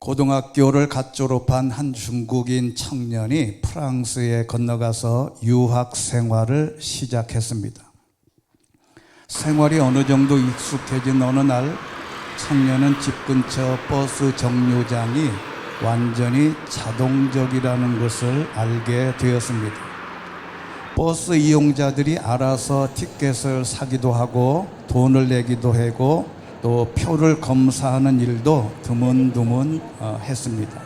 고등학교를 갓 졸업한 한 중국인 청년이 프랑스에 건너가서 유학 생활을 시작했습니다. 생활이 어느 정도 익숙해진 어느 날 청년은 집 근처 버스 정류장이 완전히 자동적이라는 것을 알게 되었습니다. 버스 이용자들이 알아서 티켓을 사기도 하고 돈을 내기도 하고 또 표를 검사하는 일도 드문드문 했습니다.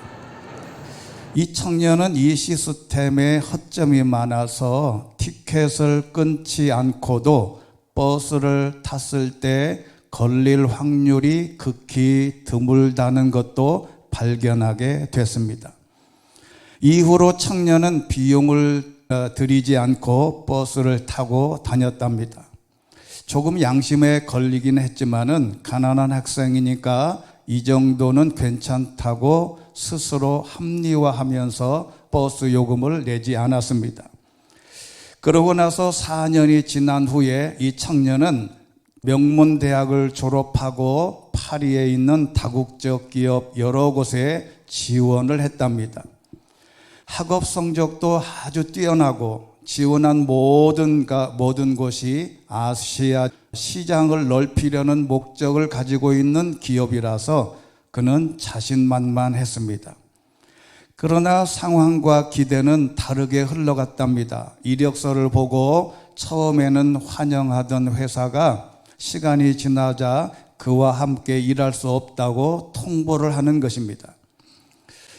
이 청년은 이 시스템에 허점이 많아서 티켓을 끊지 않고도 버스를 탔을 때 걸릴 확률이 극히 드물다는 것도 발견하게 됐습니다. 이후로 청년은 비용을 들이지 않고 버스를 타고 다녔답니다. 조금 양심에 걸리긴 했지만은 가난한 학생이니까 이 정도는 괜찮다고 스스로 합리화하면서 버스 요금을 내지 않았습니다. 그러고 나서 4년이 지난 후에 이 청년은 명문대학을 졸업하고 파리에 있는 다국적 기업 여러 곳에 지원을 했답니다. 학업 성적도 아주 뛰어나고 지원한 모든 곳이 아시아 시장을 넓히려는 목적을 가지고 있는 기업이라서 그는 자신만만했습니다. 그러나 상황과 기대는 다르게 흘러갔답니다. 이력서를 보고 처음에는 환영하던 회사가 시간이 지나자 그와 함께 일할 수 없다고 통보를 하는 것입니다.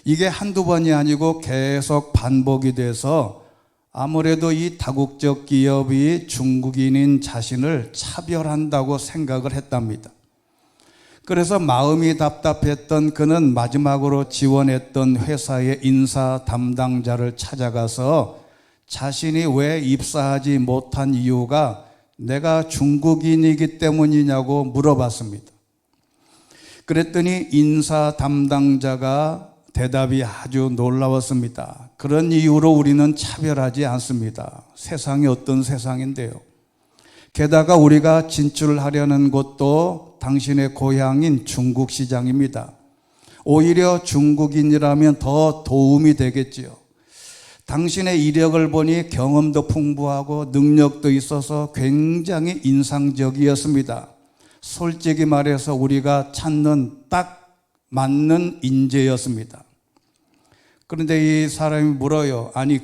이게 한두 번이 아니고 계속 반복이 돼서 아무래도 이 다국적 기업이 중국인인 자신을 차별한다고 생각을 했답니다. 그래서 마음이 답답했던 그는 마지막으로 지원했던 회사의 인사 담당자를 찾아가서 자신이 왜 입사하지 못한 이유가 내가 중국인이기 때문이냐고 물어봤습니다. 그랬더니 인사 담당자가 대답이 아주 놀라웠습니다. 그런 이유로 우리는 차별하지 않습니다. 세상이 어떤 세상인데요. 게다가 우리가 진출하려는 곳도 당신의 고향인 중국 시장입니다. 오히려 중국인이라면 더 도움이 되겠지요. 당신의 이력을 보니 경험도 풍부하고 능력도 있어서 굉장히 인상적이었습니다. 솔직히 말해서 우리가 찾는 딱 맞는 인재였습니다. 그런데 이 사람이 물어요. 아니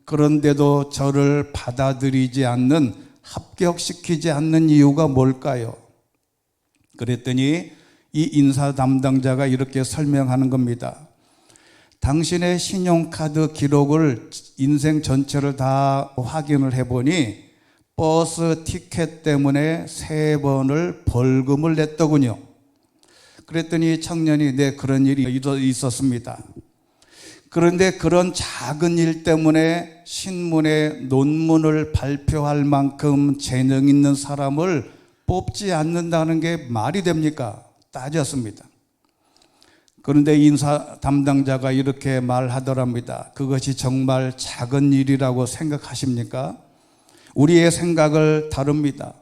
그런데도 저를 받아들이지 않는, 합격시키지 않는 이유가 뭘까요? 그랬더니 이 인사 담당자가 이렇게 설명하는 겁니다. 당신의 신용카드 기록을 인생 전체를 다 확인을 해보니 버스 티켓 때문에 3번을 벌금을 냈더군요. 그랬더니 청년이 네, 그런 일이 있었습니다. 그런데 그런 작은 일 때문에 신문에 논문을 발표할 만큼 재능 있는 사람을 뽑지 않는다는 게 말이 됩니까? 따졌습니다. 그런데 인사 담당자가 이렇게 말하더랍니다. 그것이 정말 작은 일이라고 생각하십니까? 우리의 생각을 다릅니다.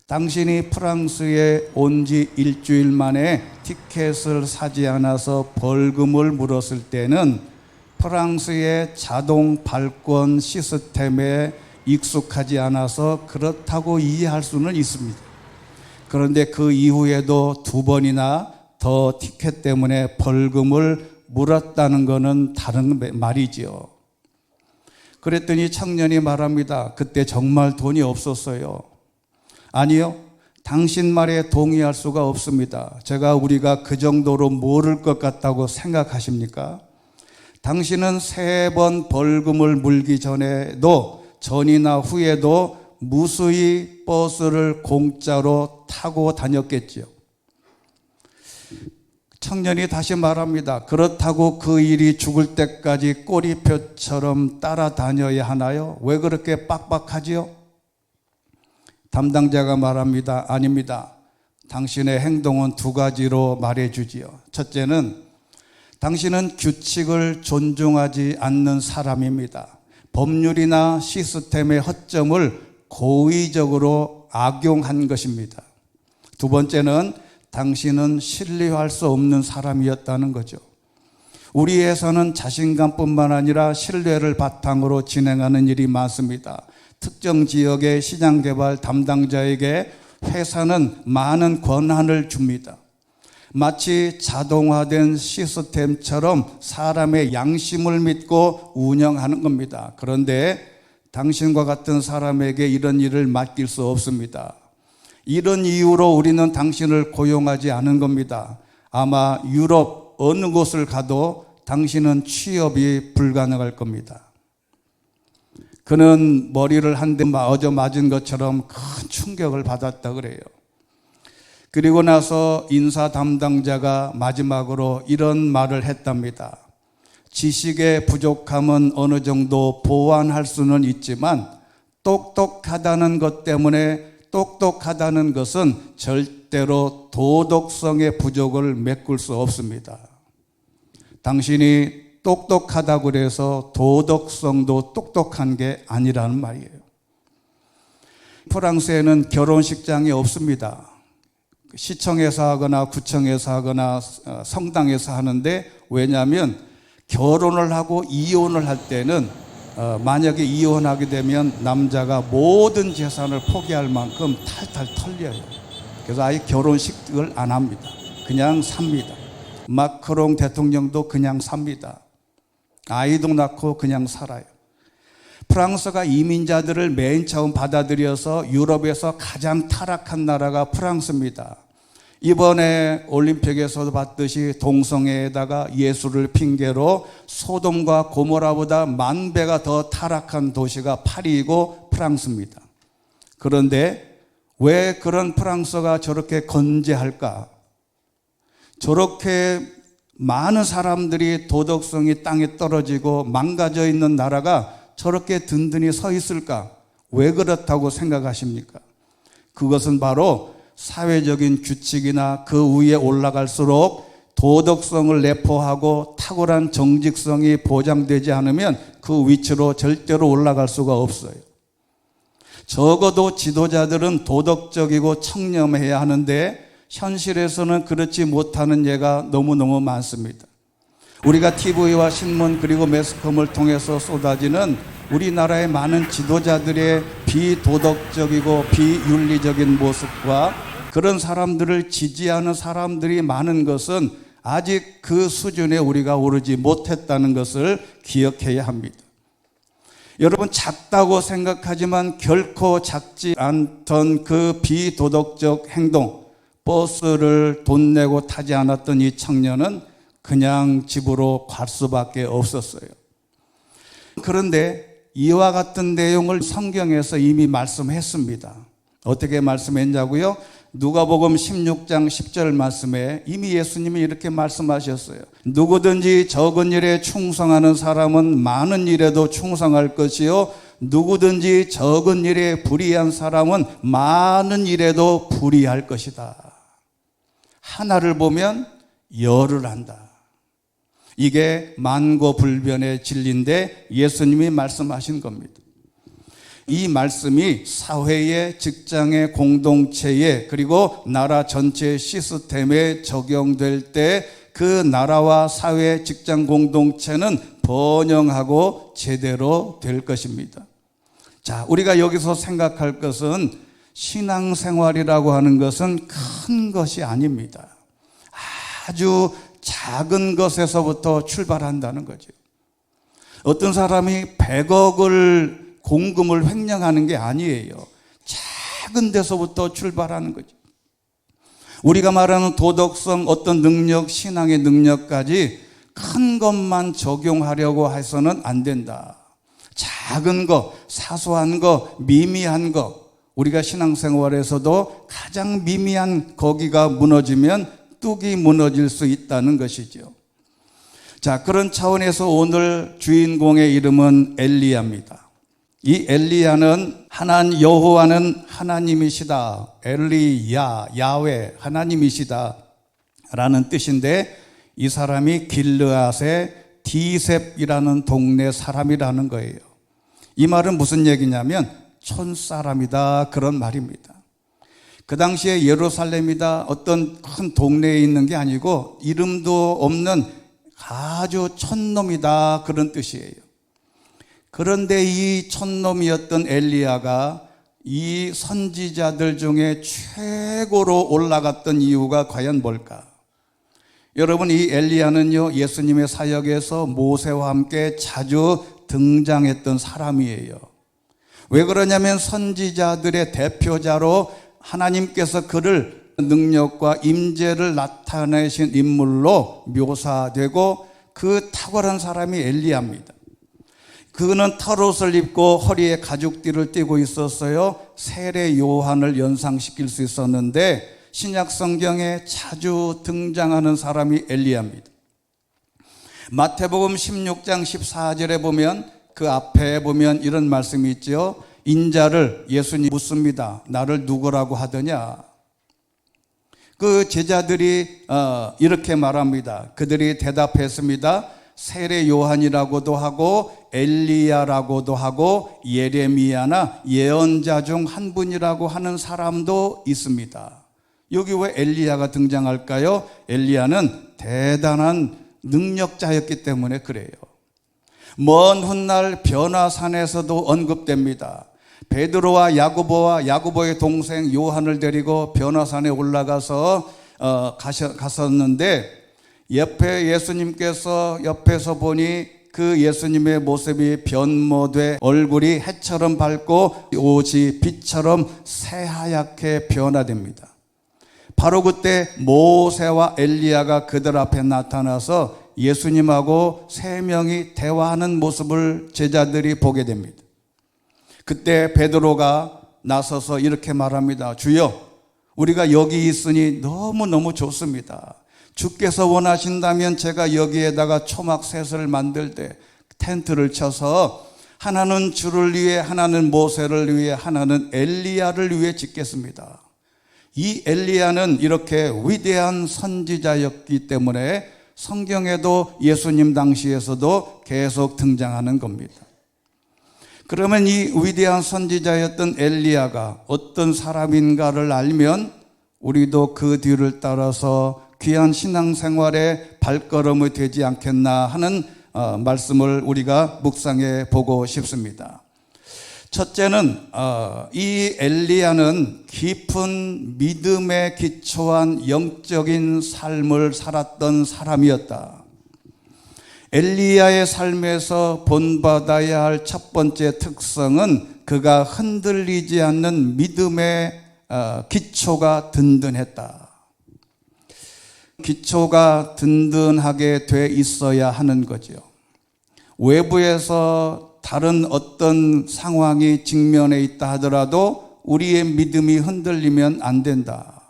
당신이 프랑스에 온 지 일주일 만에 티켓을 사지 않아서 벌금을 물었을 때는 프랑스의 자동 발권 시스템에 익숙하지 않아서 그렇다고 이해할 수는 있습니다. 그런데 그 이후에도 2번이나 더 티켓 때문에 벌금을 물었다는 것은 다른 말이지요. 그랬더니 청년이 말합니다. 그때 정말 돈이 없었어요. 아니요, 당신 말에 동의할 수가 없습니다. 우리가 그 정도로 모를 것 같다고 생각하십니까? 당신은 3번 벌금을 물기 전이나 후에도 무수히 버스를 공짜로 타고 다녔겠지요. 청년이 다시 말합니다. 그렇다고 그 일이 죽을 때까지 꼬리표처럼 따라다녀야 하나요? 왜 그렇게 빡빡하지요? 담당자가 말합니다. 아닙니다. 당신의 행동은 2가지로 말해주지요. 첫째는 당신은 규칙을 존중하지 않는 사람입니다. 법률이나 시스템의 허점을 고의적으로 악용한 것입니다. 2번째는 당신은 신뢰할 수 없는 사람이었다는 거죠. 우리 회사는 자신감뿐만 아니라 신뢰를 바탕으로 진행하는 일이 많습니다. 특정 지역의 시장개발 담당자에게 회사는 많은 권한을 줍니다. 마치 자동화된 시스템처럼 사람의 양심을 믿고 운영하는 겁니다. 그런데 당신과 같은 사람에게 이런 일을 맡길 수 없습니다. 이런 이유로 우리는 당신을 고용하지 않은 겁니다. 아마 유럽 어느 곳을 가도 당신은 취업이 불가능할 겁니다. 그는 머리를 한 대 얻어 맞은 것처럼 큰 충격을 받았다 그래요. 그리고 나서 인사 담당자가 마지막으로 이런 말을 했답니다. 지식의 부족함은 어느 정도 보완할 수는 있지만 똑똑하다는 것 때문에 똑똑하다는 것은 절대로 도덕성의 부족을 메꿀 수 없습니다. 당신이 똑똑하다고 그래서 도덕성도 똑똑한 게 아니라는 말이에요. 프랑스에는 결혼식장이 없습니다. 시청에서 하거나 구청에서 하거나 성당에서 하는데, 왜냐하면 결혼을 하고 이혼을 할 때는 만약에 이혼하게 되면 남자가 모든 재산을 포기할 만큼 탈탈 털려요. 그래서 아예 결혼식을 안 합니다. 그냥 삽니다. 마크롱 대통령도 그냥 삽니다. 아이도 낳고 그냥 살아요. 프랑스가 이민자들을 맨 처음 받아들여서 유럽에서 가장 타락한 나라가 프랑스입니다. 이번에 올림픽에서도 봤듯이 동성애에다가 예수를 핑계로 소돔과 고모라보다 10,000배가 더 타락한 도시가 파리이고 프랑스입니다. 그런데 왜 그런 프랑스가 저렇게 건재할까? 저렇게 많은 사람들이 도덕성이 땅에 떨어지고 망가져 있는 나라가 저렇게 든든히 서 있을까? 왜 그렇다고 생각하십니까? 그것은 바로 사회적인 규칙이나 그 위에 올라갈수록 도덕성을 내포하고 탁월한 정직성이 보장되지 않으면 그 위치로 절대로 올라갈 수가 없어요. 적어도 지도자들은 도덕적이고 청렴해야 하는데 현실에서는 그렇지 못하는 예가 너무너무 많습니다. 우리가 TV와 신문 그리고 매스컴을 통해서 쏟아지는 우리나라의 많은 지도자들의 비도덕적이고 비윤리적인 모습과 그런 사람들을 지지하는 사람들이 많은 것은 아직 그 수준에 우리가 오르지 못했다는 것을 기억해야 합니다. 여러분, 작다고 생각하지만 결코 작지 않던 그 비도덕적 행동, 버스를 돈 내고 타지 않았던 이 청년은 그냥 집으로 갈 수밖에 없었어요. 그런데 이와 같은 내용을 성경에서 이미 말씀했습니다. 어떻게 말씀했냐고요? 누가복음 16장 10절 말씀에 이미 예수님이 이렇게 말씀하셨어요. 누구든지 적은 일에 충성하는 사람은 많은 일에도 충성할 것이요, 누구든지 적은 일에 불의한 사람은 많은 일에도 불의할 것이다. 하나를 보면 열을 한다. 이게 만고불변의 진리인데 예수님이 말씀하신 겁니다. 이 말씀이 사회의, 직장의, 공동체에, 그리고 나라 전체의 시스템에 적용될 때 그 나라와 사회, 직장, 공동체는 번영하고 제대로 될 것입니다. 자, 우리가 여기서 생각할 것은 신앙생활이라고 하는 것은 큰 것이 아닙니다. 아주 작은 것에서부터 출발한다는 거죠. 어떤 사람이 100억을 공금을 횡령하는 게 아니에요. 작은 데서부터 출발하는 거죠. 우리가 말하는 도덕성, 어떤 능력, 신앙의 능력까지 큰 것만 적용하려고 해서는 안 된다. 작은 거, 사소한 거, 미미한 거, 우리가 신앙생활에서도 가장 미미한 거기가 무너지면 뚝이 무너질 수 있다는 것이죠. 자, 그런 차원에서 오늘 주인공의 이름은 엘리야입니다. 이 엘리야는 여호와는 하나님이시다, 엘리야, 야훼, 하나님이시다 라는 뜻인데, 이 사람이 길르앗의 디셉이라는 동네 사람이라는 거예요. 이 말은 무슨 얘기냐면 촌사람이다, 그런 말입니다. 그 당시에 예루살렘이다 어떤 큰 동네에 있는 게 아니고 이름도 없는 아주 촌놈이다 그런 뜻이에요. 그런데 이 촌놈이었던 엘리야가 이 선지자들 중에 최고로 올라갔던 이유가 과연 뭘까? 여러분, 이 엘리야는요 예수님의 사역에서 모세와 함께 자주 등장했던 사람이에요. 왜 그러냐면 선지자들의 대표자로 하나님께서 그를 능력과 임재를 나타내신 인물로 묘사되고 그 탁월한 사람이 엘리야입니다. 그는 털옷을 입고 허리에 가죽띠를 띠고 있었어요. 세례 요한을 연상시킬 수 있었는데 신약 성경에 자주 등장하는 사람이 엘리야입니다. 마태복음 16장 14절에 보면 그 앞에 보면 이런 말씀이 있죠. 인자를 예수님 묻습니다. 나를 누구라고 하더냐? 그 제자들이 이렇게 말합니다. 그들이 대답했습니다. 세례 요한이라고도 하고 엘리야라고도 하고 예레미야나 예언자 중 한 분이라고 하는 사람도 있습니다. 여기 왜 엘리야가 등장할까요? 엘리야는 대단한 능력자였기 때문에 그래요. 먼 훗날 변화산에서도 언급됩니다. 베드로와 야고보의 동생 요한을 데리고 변화산에 올라가서 갔었는데 옆에 예수님께서 옆에서 보니 그 예수님의 모습이 변모돼 얼굴이 해처럼 밝고 옷이 빛처럼 새하얗게 변화됩니다. 바로 그때 모세와 엘리야가 그들 앞에 나타나서 예수님하고 세 명이 대화하는 모습을 제자들이 보게 됩니다. 그때 베드로가 나서서 이렇게 말합니다. 주여, 우리가 여기 있으니 너무너무 좋습니다. 주께서 원하신다면 제가 여기에다가 초막셋을 만들 때 텐트를 쳐서 하나는 주를 위해, 하나는 모세를 위해, 하나는 엘리야를 위해 짓겠습니다. 이 엘리야는 이렇게 위대한 선지자였기 때문에 성경에도 예수님 당시에서도 계속 등장하는 겁니다. 그러면 이 위대한 선지자였던 엘리야가 어떤 사람인가를 알면 우리도 그 뒤를 따라서 귀한 신앙생활의 발걸음이 되지 않겠나 하는 말씀을 우리가 묵상해 보고 싶습니다. 첫째는 이 엘리야는 깊은 믿음에 기초한 영적인 삶을 살았던 사람이었다. 엘리야의 삶에서 본받아야 할 첫 번째 특성은 그가 흔들리지 않는 믿음의 기초가 든든했다. 기초가 든든하게 돼 있어야 하는 거죠. 외부에서 다른 어떤 상황이 직면해 있다 하더라도 우리의 믿음이 흔들리면 안 된다.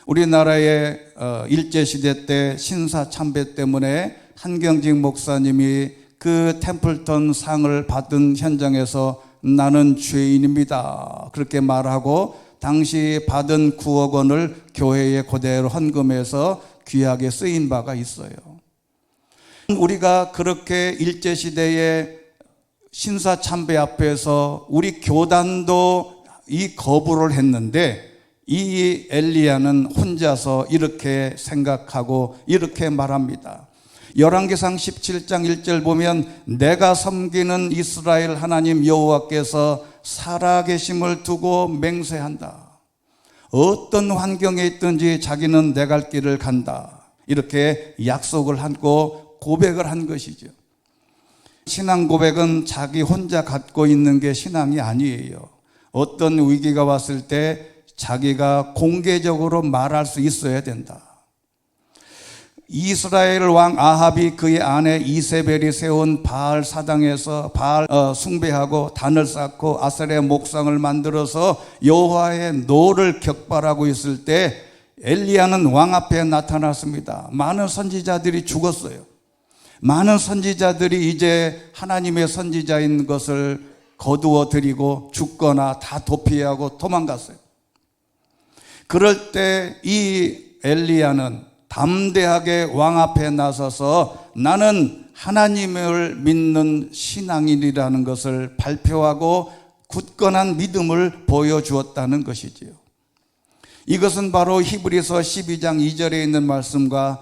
우리나라의 일제시대 때 신사참배 때문에 한경직 목사님이 그 템플턴 상을 받은 현장에서 나는 죄인입니다 그렇게 말하고 당시 받은 9억 원을 교회에 그대로 헌금해서 귀하게 쓰인 바가 있어요. 우리가 그렇게 일제시대에 신사참배 앞에서 우리 교단도 이 거부를 했는데 이 엘리야는 혼자서 이렇게 생각하고 이렇게 말합니다. 열왕기상 17장 1절 보면 내가 섬기는 이스라엘 하나님 여호와께서 살아계심을 두고 맹세한다. 어떤 환경에 있든지 자기는 내 갈 길을 간다. 이렇게 약속을 하고 고백을 한 것이죠. 신앙 고백은 자기 혼자 갖고 있는 게 신앙이 아니에요. 어떤 위기가 왔을 때 자기가 공개적으로 말할 수 있어야 된다. 이스라엘 왕 아합이 그의 아내 이세벨이 세운 바알 사당에서 바알 숭배하고 단을 쌓고 아세라 목상을 만들어서 여호와의 노를 격발하고 있을 때 엘리야는 왕 앞에 나타났습니다. 많은 선지자들이 죽었어요. 많은 선지자들이 이제 하나님의 선지자인 것을 거두어 드리고 죽거나 다 도피하고 도망갔어요. 그럴 때 이 엘리야는 담대하게 왕 앞에 나서서 나는 하나님을 믿는 신앙인이라는 것을 발표하고 굳건한 믿음을 보여주었다는 것이지요. 이것은 바로 히브리서 12장 2절에 있는 말씀과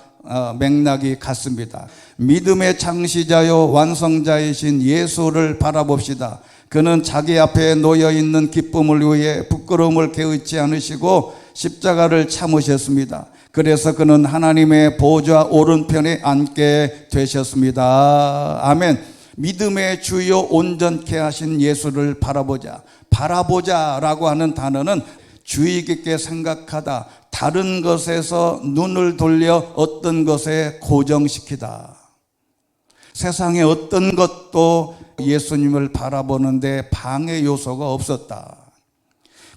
맥락이 같습니다. 믿음의 창시자요 완성자이신 예수를 바라봅시다. 그는 자기 앞에 놓여있는 기쁨을 위해 부끄러움을 개의치 않으시고 십자가를 참으셨습니다. 그래서 그는 하나님의 보좌 오른편에 앉게 되셨습니다. 아멘. 믿음의 주요 온전케 하신 예수를 바라보자. 바라보자라고 하는 단어는 주의 깊게 생각하다, 다른 것에서 눈을 돌려 어떤 것에 고정시키다. 세상의 어떤 것도 예수님을 바라보는데 방해 요소가 없었다.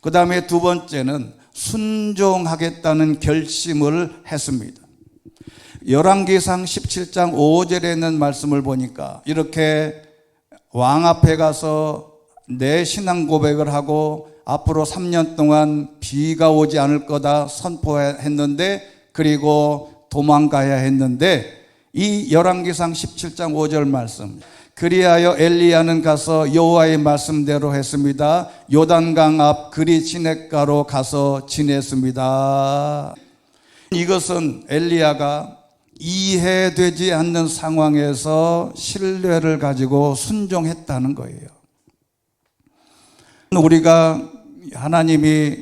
그 다음에 두 번째는 순종하겠다는 결심을 했습니다. 열왕기상 17장 5절에 있는 말씀을 보니까 이렇게 왕 앞에 가서 내 신앙 고백을 하고 앞으로 3년 동안 비가 오지 않을 거다 선포했는데, 그리고 도망가야 했는데, 이 열왕기상 17장 5절 말씀, 그리하여 엘리야는 가서 여호와의 말씀대로 했습니다. 요단강 앞 그리 시냇가로 가서 지냈습니다. 이것은 엘리야가 이해되지 않는 상황에서 신뢰를 가지고 순종했다는 거예요. 우리가 하나님이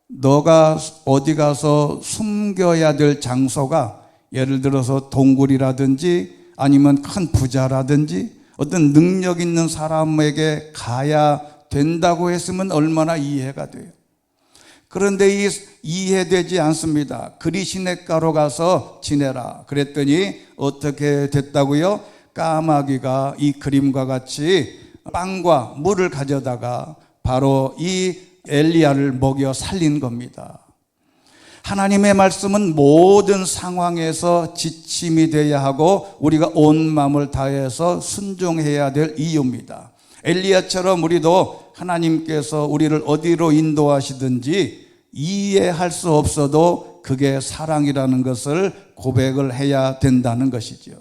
너가 어디 가서 숨겨야 될 장소가 예를 들어서 동굴이라든지 아니면 큰 부자라든지 어떤 능력 있는 사람에게 가야 된다고 했으면 얼마나 이해가 돼요. 그런데 이해되지 않습니다. 그리 시냇가로 가서 지내라 그랬더니 어떻게 됐다고요? 까마귀가 이 그림과 같이 빵과 물을 가져다가 바로 이 엘리야를 먹여 살린 겁니다. 하나님의 말씀은 모든 상황에서 지침이 되어야 하고 우리가 온 마음을 다해서 순종해야 될 이유입니다. 엘리야처럼 우리도 하나님께서 우리를 어디로 인도하시든지 이해할 수 없어도 그게 사랑이라는 것을 고백을 해야 된다는 것이죠.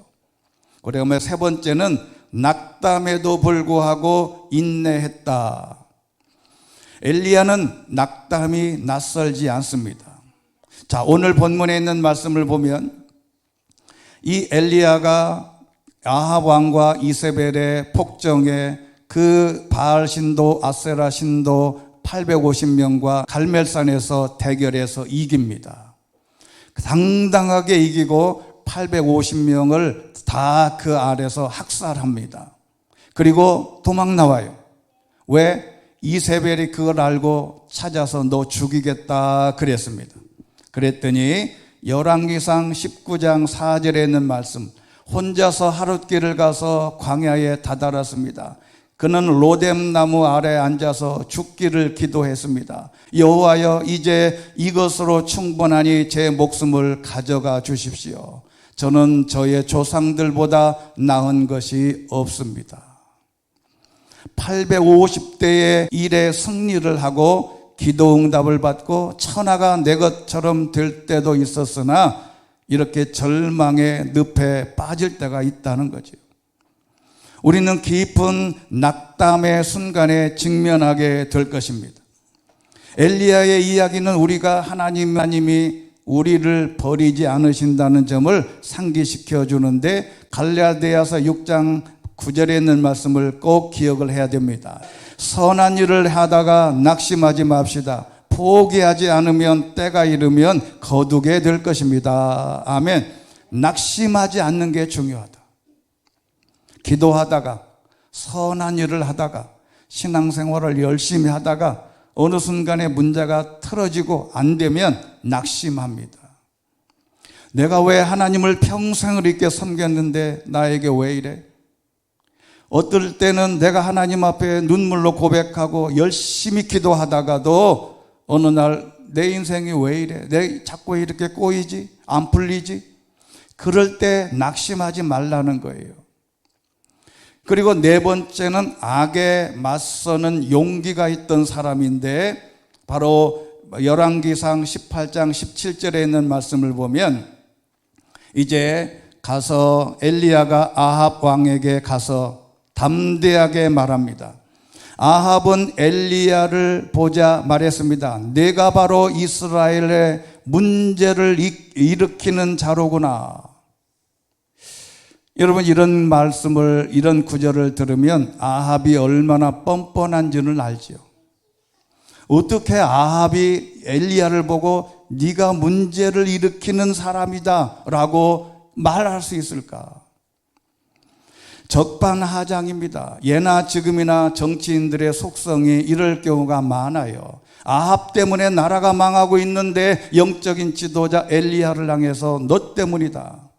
그러면 세 번째는 낙담에도 불구하고 인내했다. 엘리야는 낙담이 낯설지 않습니다. 자, 오늘 본문에 있는 말씀을 보면 이 엘리야가 아합 왕과 이세벨의 폭정에 그 바알 신도 아세라 신도 850명과 갈멜산에서 대결해서 이깁니다. 당당하게 이기고 850명을 다 그 아래서 학살합니다. 그리고 도망 나와요. 왜? 이세벨이 그걸 알고 찾아서 너 죽이겠다 그랬습니다. 그랬더니 열왕기상 19장 4절에 있는 말씀, 혼자서 하룻길을 가서 광야에 다다랐습니다. 그는 로뎀나무 아래 앉아서 죽기를 기도했습니다. 여호와여, 이제 이것으로 충분하니 제 목숨을 가져가 주십시오. 저는 저의 조상들보다 나은 것이 없습니다. 850대의 일에 승리를 하고 기도 응답을 받고 천하가 내 것처럼 될 때도 있었으나 이렇게 절망의 늪에 빠질 때가 있다는 거죠. 우리는 깊은 낙담의 순간에 직면하게 될 것입니다. 엘리야의 이야기는 우리가 하나님이 우리를 버리지 않으신다는 점을 상기시켜 주는데 갈라디아서 6장 9절에 있는 말씀을 꼭 기억을 해야 됩니다. 선한 일을 하다가 낙심하지 맙시다. 포기하지 않으면 때가 이르면 거두게 될 것입니다. 아멘. 낙심하지 않는 게 중요하다. 기도하다가 선한 일을 하다가 신앙생활을 열심히 하다가 어느 순간에 문제가 틀어지고 안 되면 낙심합니다. 내가 왜 하나님을 평생을 이렇게 섬겼는데 나에게 왜 이래? 어떨 때는 내가 하나님 앞에 눈물로 고백하고 열심히 기도하다가도 어느 날 내 인생이 왜 이래? 내 자꾸 이렇게 꼬이지? 안 풀리지? 그럴 때 낙심하지 말라는 거예요. 그리고 네 번째는 악에 맞서는 용기가 있던 사람인데 바로 열왕기상 18장 17절에 있는 말씀을 보면 이제 가서 엘리야가 아합 왕에게 가서 담대하게 말합니다. 아합은 엘리야를 보자 말했습니다. 내가 바로 이스라엘의 문제를 일으키는 자로구나. 여러분, 이런 말씀을, 이런 구절을 들으면 아합이 얼마나 뻔뻔한지는 알지요. 어떻게 아합이 엘리야를 보고 네가 문제를 일으키는 사람이다 라고 말할 수 있을까? 적반하장입니다. 예나 지금이나 정치인들의 속성이 이럴 경우가 많아요. 아합 때문에 나라가 망하고 있는데 영적인 지도자 엘리야를 향해서 너 때문이다.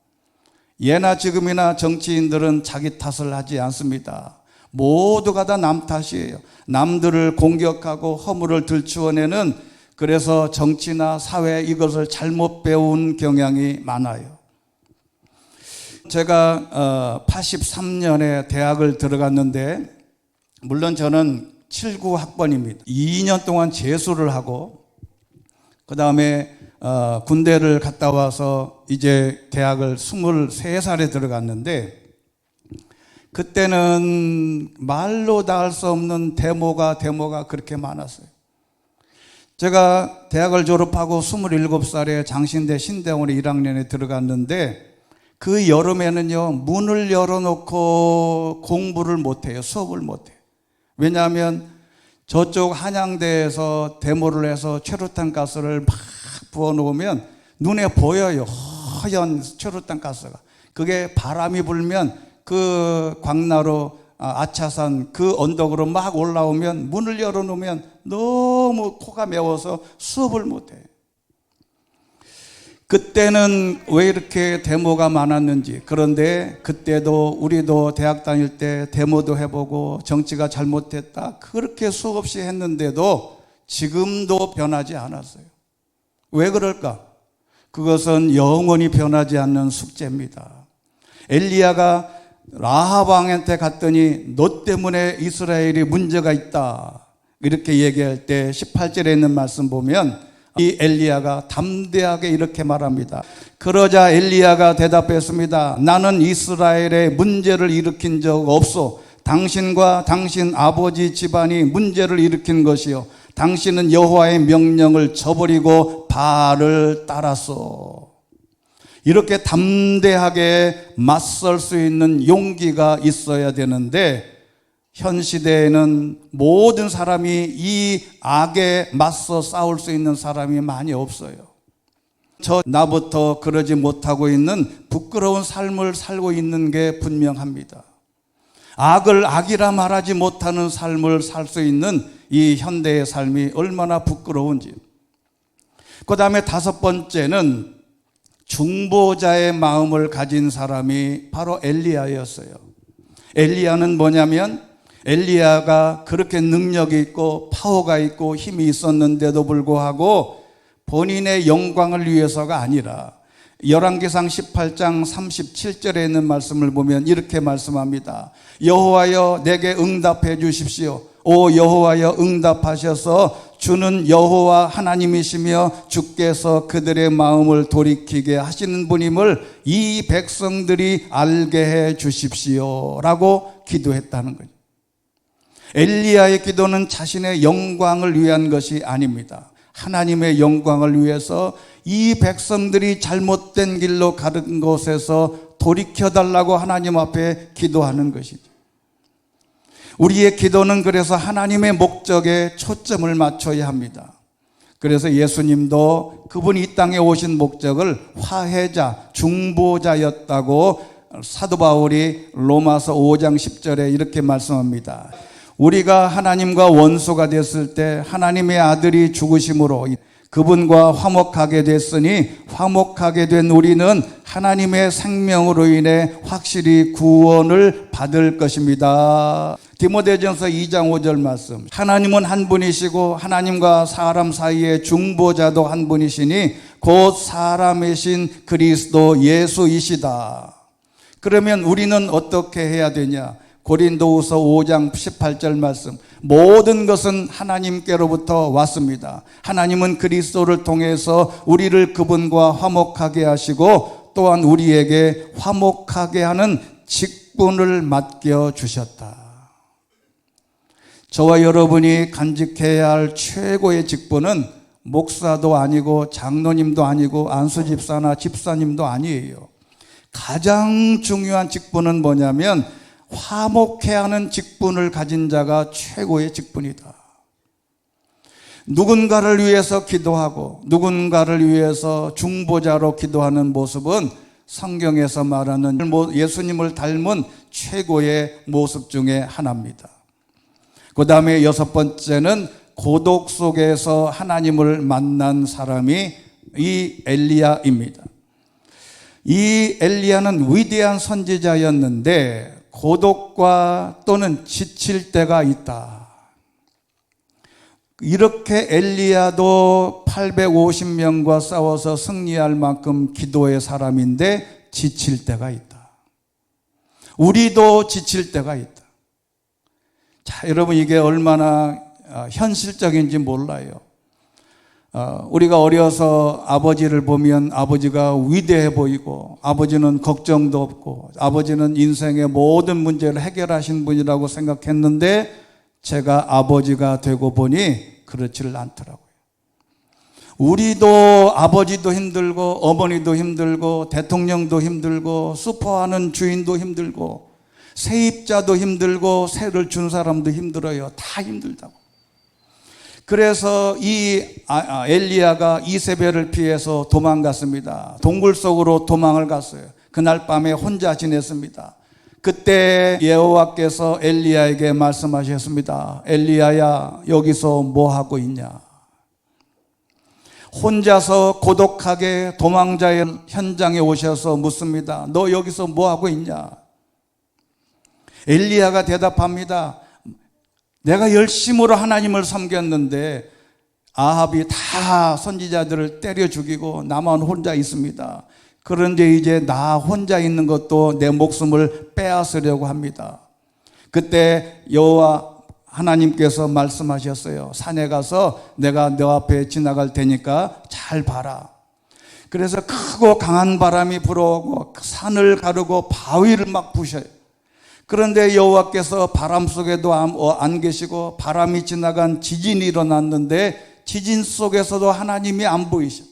예나 지금이나 정치인들은 자기 탓을 하지 않습니다. 모두가 다 남 탓이에요. 남들을 공격하고 허물을 들추어내는, 그래서 정치나 사회 이것을 잘못 배운 경향이 많아요. 제가 83년에 대학을 들어갔는데, 물론 저는 79 학번입니다. 2년 동안 재수를 하고 그 다음에 군대를 갔다 와서 이제 대학을 23살에 들어갔는데, 그때는 말로 다 할 수 없는 데모가 그렇게 많았어요. 제가 대학을 졸업하고 27살에 장신대 신대원에 1학년에 들어갔는데, 그 여름에는요, 문을 열어놓고 공부를 못해요. 수업을 못해요. 왜냐하면 저쪽 한양대에서 데모를 해서 최루탄 가스를 막 부어놓으면 눈에 보여요. 허연 최루탄 가스가. 그게 바람이 불면 그 광나루 아차산 그 언덕으로 막 올라오면, 문을 열어놓으면 너무 코가 매워서 수업을 못해요. 그때는 왜 이렇게 데모가 많았는지. 그런데 그때도 우리도 대학 다닐 때 데모도 해보고 정치가 잘못됐다 그렇게 수없이 했는데도 지금도 변하지 않았어요. 왜 그럴까? 그것은 영원히 변하지 않는 숙제입니다. 엘리야가 라합 왕한테 갔더니 너 때문에 이스라엘이 문제가 있다 이렇게 얘기할 때 18절에 있는 말씀 보면 이 엘리야가 담대하게 이렇게 말합니다. 그러자 엘리야가 대답했습니다. 나는 이스라엘에 문제를 일으킨 적 없소. 당신과 당신 아버지 집안이 문제를 일으킨 것이요, 당신은 여호와의 명령을 저버리고 바알을 따랐소. 이렇게 담대하게 맞설 수 있는 용기가 있어야 되는데, 현 시대에는 모든 사람이 이 악에 맞서 싸울 수 있는 사람이 많이 없어요. 나부터 그러지 못하고 있는 부끄러운 삶을 살고 있는 게 분명합니다. 악을 악이라 말하지 못하는 삶을 살 수 있는 이 현대의 삶이 얼마나 부끄러운지. 그 다음에 5번째는 중보자의 마음을 가진 사람이 바로 엘리야였어요. 엘리야는 뭐냐면, 엘리야가 그렇게 능력이 있고 파워가 있고 힘이 있었는데도 불구하고 본인의 영광을 위해서가 아니라, 열왕기상 18장 37절에 있는 말씀을 보면 이렇게 말씀합니다. 여호와여 내게 응답해 주십시오. 오 여호와여 응답하셔서 주는 여호와 하나님이시며 주께서 그들의 마음을 돌이키게 하시는 분임을 이 백성들이 알게 해 주십시오 라고 기도했다는 거죠. 엘리야의 기도는 자신의 영광을 위한 것이 아닙니다. 하나님의 영광을 위해서 이 백성들이 잘못된 길로 가는 곳에서 돌이켜달라고 하나님 앞에 기도하는 것이죠. 우리의 기도는 그래서 하나님의 목적에 초점을 맞춰야 합니다. 그래서 예수님도 그분이 이 땅에 오신 목적을 화해자, 중보자였다고 사도 바울이 로마서 5장 10절에 이렇게 말씀합니다. 우리가 하나님과 원수가 됐을 때 하나님의 아들이 죽으심으로 그분과 화목하게 됐으니, 화목하게 된 우리는 하나님의 생명으로 인해 확실히 구원을 받을 것입니다. 디모데전서 2장 5절 말씀. 하나님은 한 분이시고 하나님과 사람 사이의 중보자도 한 분이시니 곧 사람이신 그리스도 예수이시다. 그러면 우리는 어떻게 해야 되냐? 고린도후서 5장 18절 말씀. 모든 것은 하나님께로부터 왔습니다. 하나님은 그리스도를 통해서 우리를 그분과 화목하게 하시고 또한 우리에게 화목하게 하는 직분을 맡겨 주셨다. 저와 여러분이 간직해야 할 최고의 직분은 목사도 아니고 장로님도 아니고 안수집사나 집사님도 아니에요. 가장 중요한 직분은 뭐냐면 화목해야 하는 직분을 가진 자가 최고의 직분이다. 누군가를 위해서 기도하고 누군가를 위해서 중보자로 기도하는 모습은 성경에서 말하는 예수님을 닮은 최고의 모습 중에 하나입니다. 그 다음에 여섯 번째는 고독 속에서 하나님을 만난 사람이 이 엘리야입니다. 이 엘리야는 위대한 선지자였는데 고독과 또는 지칠 때가 있다. 이렇게 엘리야도 850명과 싸워서 승리할 만큼 기도의 사람인데 지칠 때가 있다. 우리도 지칠 때가 있다. 자, 여러분 이게 얼마나 현실적인지 몰라요. 우리가 어려서 아버지를 보면 아버지가 위대해 보이고 아버지는 걱정도 없고 아버지는 인생의 모든 문제를 해결하신 분이라고 생각했는데 제가 아버지가 되고 보니 그렇지를 않더라고요. 우리도 아버지도 힘들고 어머니도 힘들고 대통령도 힘들고 슈퍼하는 주인도 힘들고 세입자도 힘들고 세를 준 사람도 힘들어요. 다 힘들다고. 그래서 이 엘리야가 이세벨을 피해서 도망갔습니다. 동굴 속으로 도망을 갔어요. 그날 밤에 혼자 지냈습니다. 그때 여호와께서 엘리야에게 말씀하셨습니다. 엘리야야, 여기서 뭐 하고 있냐? 혼자서 고독하게 도망자의 현장에 오셔서 묻습니다. 너 여기서 뭐 하고 있냐? 엘리야가 대답합니다. 내가 열심으로 하나님을 섬겼는데 아합이 다 선지자들을 때려 죽이고 나만 혼자 있습니다. 그런데 이제 나 혼자 있는 것도 내 목숨을 빼앗으려고 합니다. 그때 여호와 하나님께서 말씀하셨어요. 산에 가서 내가 너 앞에 지나갈 테니까 잘 봐라. 그래서 크고 강한 바람이 불어오고 산을 가르고 바위를 막 부셔요. 그런데 여호와께서 바람 속에도 안 계시고 바람이 지나간 지진이 일어났는데 지진 속에서도 하나님이 안 보이셔.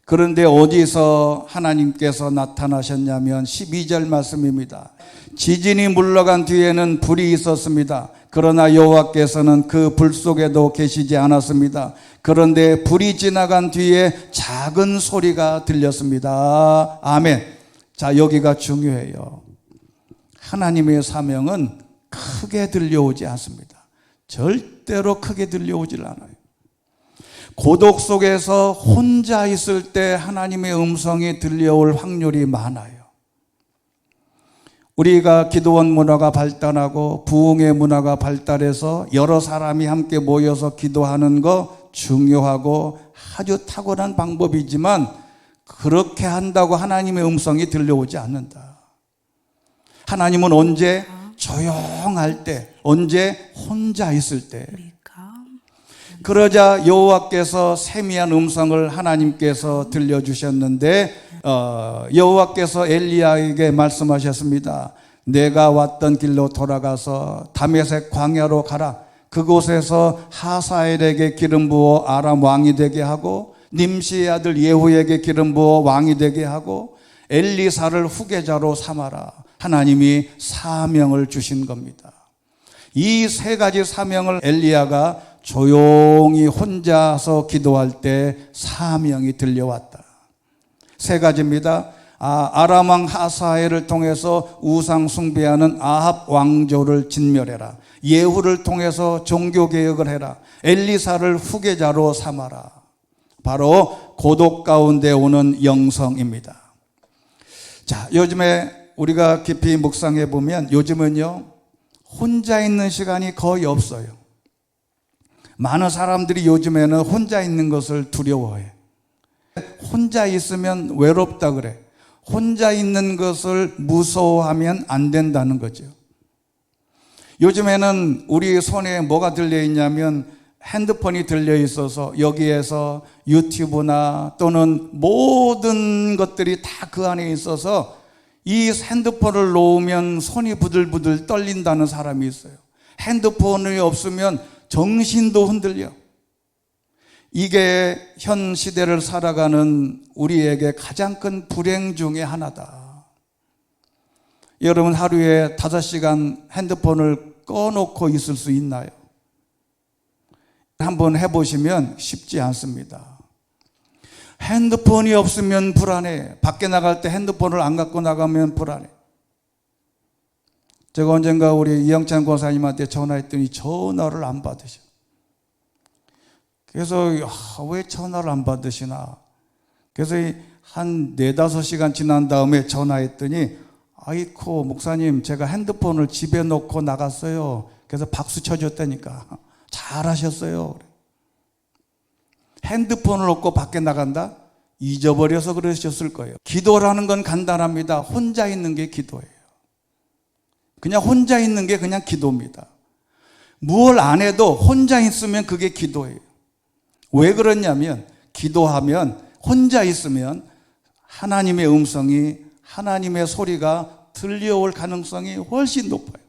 그런데 어디서 하나님께서 나타나셨냐면 12절 말씀입니다. 지진이 물러간 뒤에는 불이 있었습니다. 그러나 여호와께서는 그 불 속에도 계시지 않았습니다. 그런데 불이 지나간 뒤에 작은 소리가 들렸습니다. 아멘. 자, 여기가 중요해요. 하나님의 사명은 크게 들려오지 않습니다. 절대로 크게 들려오질 않아요. 고독 속에서 혼자 있을 때 하나님의 음성이 들려올 확률이 많아요. 우리가 기도원 문화가 발달하고 부흥의 문화가 발달해서 여러 사람이 함께 모여서 기도하는 거 중요하고 아주 탁월한 방법이지만 그렇게 한다고 하나님의 음성이 들려오지 않는다. 하나님은 언제 조용할 때, 언제 혼자 있을 때. 그러자 여호와께서 세미한 음성을 하나님께서 들려주셨는데 여호와께서 엘리야에게 말씀하셨습니다. 내가 왔던 길로 돌아가서 다메섹 광야로 가라. 그곳에서 하사엘에게 기름 부어 아람 왕이 되게 하고 님시의 아들 예후에게 기름 부어 왕이 되게 하고 엘리사를 후계자로 삼아라. 하나님이 사명을 주신 겁니다. 이 세 가지 사명을 엘리야가 조용히 혼자서 기도할 때 사명이 들려왔다. 세 가지입니다. 아람 왕 하사엘을 통해서 우상 숭배하는 아합 왕조를 진멸해라. 예후를 통해서 종교개혁을 해라. 엘리사를 후계자로 삼아라. 바로 고독 가운데 오는 영성입니다. 자, 요즘에 우리가 깊이 묵상해 보면 요즘은요 혼자 있는 시간이 거의 없어요. 많은 사람들이 요즘에는 혼자 있는 것을 두려워해. 혼자 있으면 외롭다 그래. 혼자 있는 것을 무서워하면 안 된다는 거죠. 요즘에는 우리 손에 뭐가 들려있냐면 핸드폰이 들려있어서 여기에서 유튜브나 또는 모든 것들이 다 그 안에 있어서 이 핸드폰을 놓으면 손이 부들부들 떨린다는 사람이 있어요. 핸드폰이 없으면 정신도 흔들려. 이게 현 시대를 살아가는 우리에게 가장 큰 불행 중에 하나다. 여러분 하루에 5시간 핸드폰을 꺼놓고 있을 수 있나요? 한번 해보시면 쉽지 않습니다. 핸드폰이 없으면 불안해. 밖에 나갈 때 핸드폰을 안 갖고 나가면 불안해. 제가 언젠가 우리 이영찬 권사님한테 전화했더니 전화를 안 받으셔. 그래서 왜 전화를 안 받으시나? 그래서 한 4-5시간 지난 다음에 전화했더니 아이코 목사님 제가 핸드폰을 집에 놓고 나갔어요. 그래서 박수 쳐줬다니까. 잘하셨어요. 핸드폰을 얻고 밖에 나간다? 잊어버려서 그러셨을 거예요. 기도라는 건 간단합니다. 혼자 있는 게 기도예요. 그냥 혼자 있는 게 그냥 기도입니다. 무엇 안 해도 혼자 있으면 그게 기도예요. 왜 그러냐면 기도하면 혼자 있으면 하나님의 음성이 하나님의 소리가 들려올 가능성이 훨씬 높아요.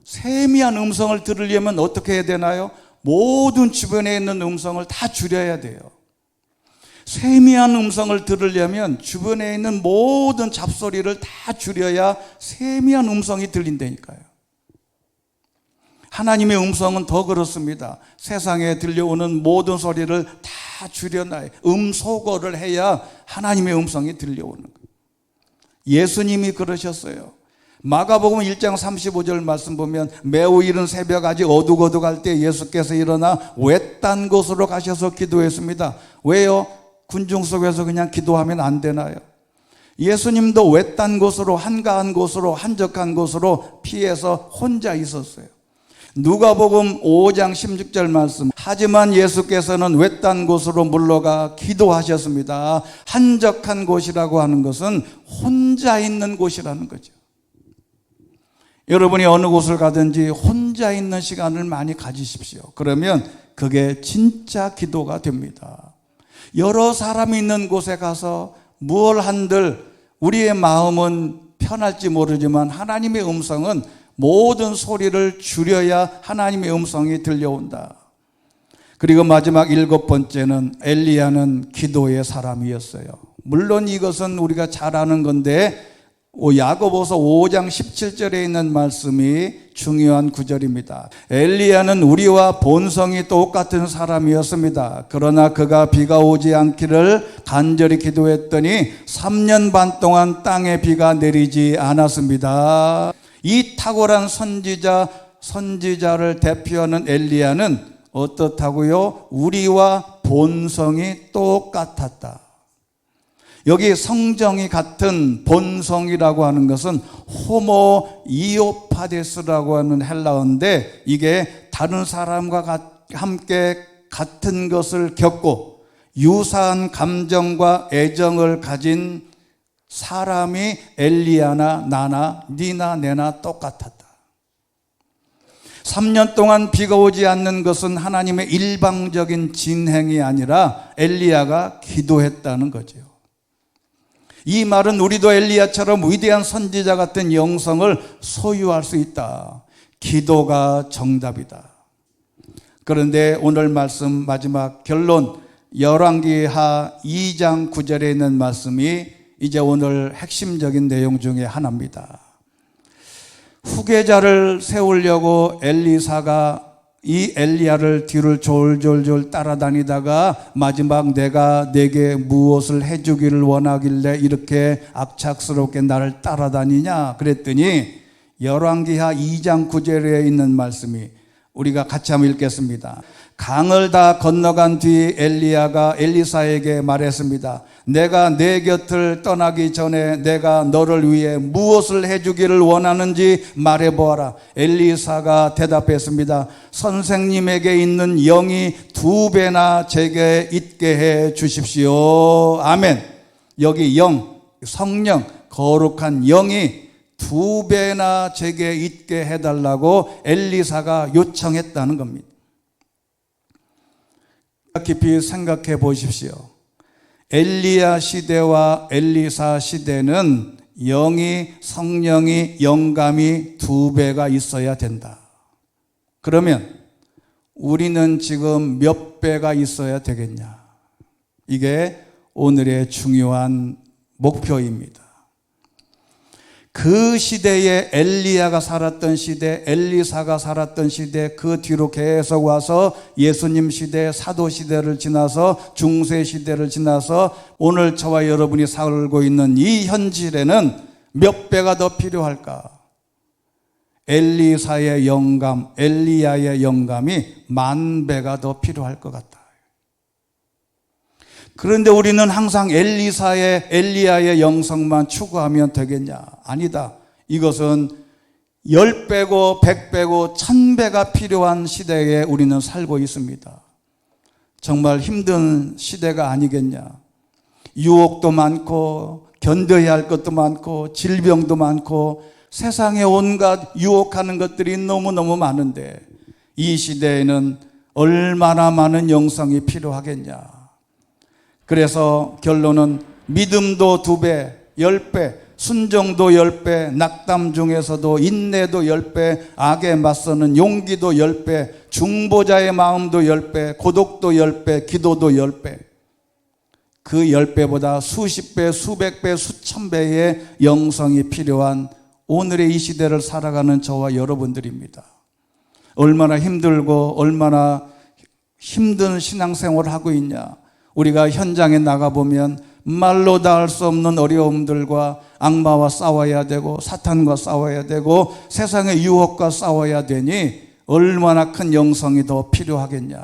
세미한 음성을 들으려면 어떻게 해야 되나요? 모든 주변에 있는 음성을 다 줄여야 돼요. 세미한 음성을 들으려면 주변에 있는 모든 잡소리를 다 줄여야 세미한 음성이 들린다니까요. 하나님의 음성은 더 그렇습니다. 세상에 들려오는 모든 소리를 다 줄여놔요. 음소거를 해야 하나님의 음성이 들려오는 거예요. 예수님이 그러셨어요. 마가복음 1장 35절 말씀 보면 매우 이른 새벽 아직 어둑어둑할 때 예수께서 일어나 외딴 곳으로 가셔서 기도했습니다. 왜요? 군중 속에서 그냥 기도하면 안 되나요? 예수님도 외딴 곳으로 한가한 곳으로 한적한 곳으로 피해서 혼자 있었어요. 누가복음 5장 16절 말씀. 하지만 예수께서는 외딴 곳으로 물러가 기도하셨습니다. 한적한 곳이라고 하는 것은 혼자 있는 곳이라는 거죠. 여러분이 어느 곳을 가든지 혼자 있는 시간을 많이 가지십시오. 그러면 그게 진짜 기도가 됩니다. 여러 사람이 있는 곳에 가서 뭘 한들 우리의 마음은 편할지 모르지만 하나님의 음성은 모든 소리를 줄여야 하나님의 음성이 들려온다. 그리고 마지막 7번째는 엘리야는 기도의 사람이었어요. 물론 이것은 우리가 잘 아는 건데 야고보서 5장 17절에 있는 말씀이 중요한 구절입니다. 엘리야는 우리와 본성이 똑같은 사람이었습니다. 그러나 그가 비가 오지 않기를 간절히 기도했더니 3년 반 동안 땅에 비가 내리지 않았습니다. 이 탁월한 선지자를 대표하는 엘리야는 어떻다고요? 우리와 본성이 똑같았다. 여기 성정이 같은 본성이라고 하는 것은 호모 이오파데스라고 하는 헬라어인데 이게 다른 사람과 함께 같은 것을 겪고 유사한 감정과 애정을 가진 사람이 엘리야나 나나 니나 내나 똑같았다. 3년 동안 비가 오지 않는 것은 하나님의 일방적인 진행이 아니라 엘리야가 기도했다는 거죠. 이 말은 우리도 엘리야처럼 위대한 선지자 같은 영성을 소유할 수 있다. 기도가 정답이다. 그런데 오늘 말씀 마지막 결론 열왕기하 2장 9절에 있는 말씀이 이제 오늘 핵심적인 내용 중에 하나입니다. 후계자를 세우려고 엘리사가 이 엘리야를 뒤를 졸졸졸 따라다니다가 마지막 내가 내게 무엇을 해주기를 원하길래 이렇게 악착스럽게 나를 따라다니냐 그랬더니 열왕기하 2장 9절에 있는 말씀이 우리가 같이 한번 읽겠습니다. 강을 다 건너간 뒤 엘리야가 엘리사에게 말했습니다. 내가 내 곁을 떠나기 전에 내가 너를 위해 무엇을 해주기를 원하는지 말해보아라. 엘리사가 대답했습니다. 선생님에게 있는 영이 2배나 제게 있게 해 주십시오. 아멘. 여기 영, 성령, 거룩한 영이 2배나 제게 있게 해달라고 엘리사가 요청했다는 겁니다. 깊이 생각해 보십시오. 엘리야 시대와 엘리사 시대는 성령이 영감이 2배가 있어야 된다. 그러면 우리는 지금 몇 배가 있어야 되겠냐? 이게 오늘의 중요한 목표입니다. 그 시대에 엘리야가 살았던 시대, 엘리사가 살았던 시대, 그 뒤로 계속 와서 예수님 시대, 사도 시대를 지나서 중세 시대를 지나서 오늘 저와 여러분이 살고 있는 이 현실에는 몇 배가 더 필요할까? 엘리사의 영감, 엘리야의 영감이 10,000배가 더 필요할 것 같다. 그런데 우리는 항상 엘리야의 영성만 추구하면 되겠냐? 아니다. 이것은 10배고 100배고 1000배가 필요한 시대에 우리는 살고 있습니다. 정말 힘든 시대가 아니겠냐? 유혹도 많고 견뎌야 할 것도 많고 질병도 많고 세상에 온갖 유혹하는 것들이 너무너무 많은데 이 시대에는 얼마나 많은 영성이 필요하겠냐? 그래서 결론은 믿음도 2배, 10배, 순종도 10배, 낙담 중에서도 인내도 10배, 악에 맞서는 용기도 10배, 중보자의 마음도 10배, 고독도 10배, 기도도 10배. 그 10배보다 수십 배, 수백 배, 수천 배의 영성이 필요한 오늘의 이 시대를 살아가는 저와 여러분들입니다. 얼마나 힘들고 얼마나 힘든 신앙생활을 하고 있냐? 우리가 현장에 나가보면 말로 다 할 수 없는 어려움들과 악마와 싸워야 되고 사탄과 싸워야 되고 세상의 유혹과 싸워야 되니 얼마나 큰 영성이 더 필요하겠냐.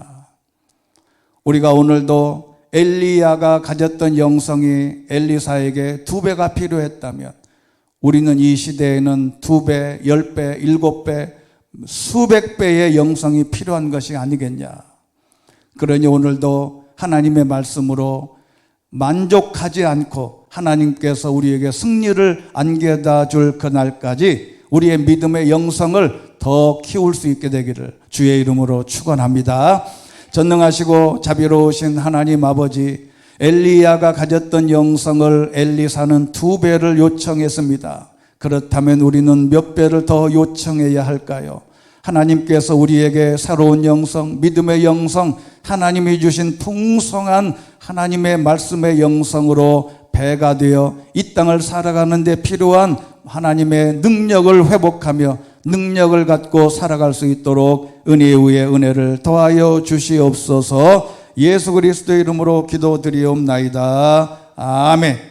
우리가 오늘도 엘리야가 가졌던 영성이 엘리사에게 2배가 필요했다면 우리는 이 시대에는 2배, 10배, 7배, 수백 배의 영성이 필요한 것이 아니겠냐. 그러니 오늘도 하나님의 말씀으로 만족하지 않고 하나님께서 우리에게 승리를 안겨다 줄 그날까지 우리의 믿음의 영성을 더 키울 수 있게 되기를 주의 이름으로 축원합니다. 전능하시고 자비로우신 하나님 아버지, 엘리야가 가졌던 영성을 엘리사는 2배를 요청했습니다. 그렇다면 우리는 몇 배를 더 요청해야 할까요? 하나님께서 우리에게 새로운 영성, 믿음의 영성, 하나님이 주신 풍성한 하나님의 말씀의 영성으로 배가 되어 이 땅을 살아가는 데 필요한 하나님의 능력을 회복하며 능력을 갖고 살아갈 수 있도록 은혜 위에 은혜를 더하여 주시옵소서. 예수 그리스도의 이름으로 기도드리옵나이다. 아멘.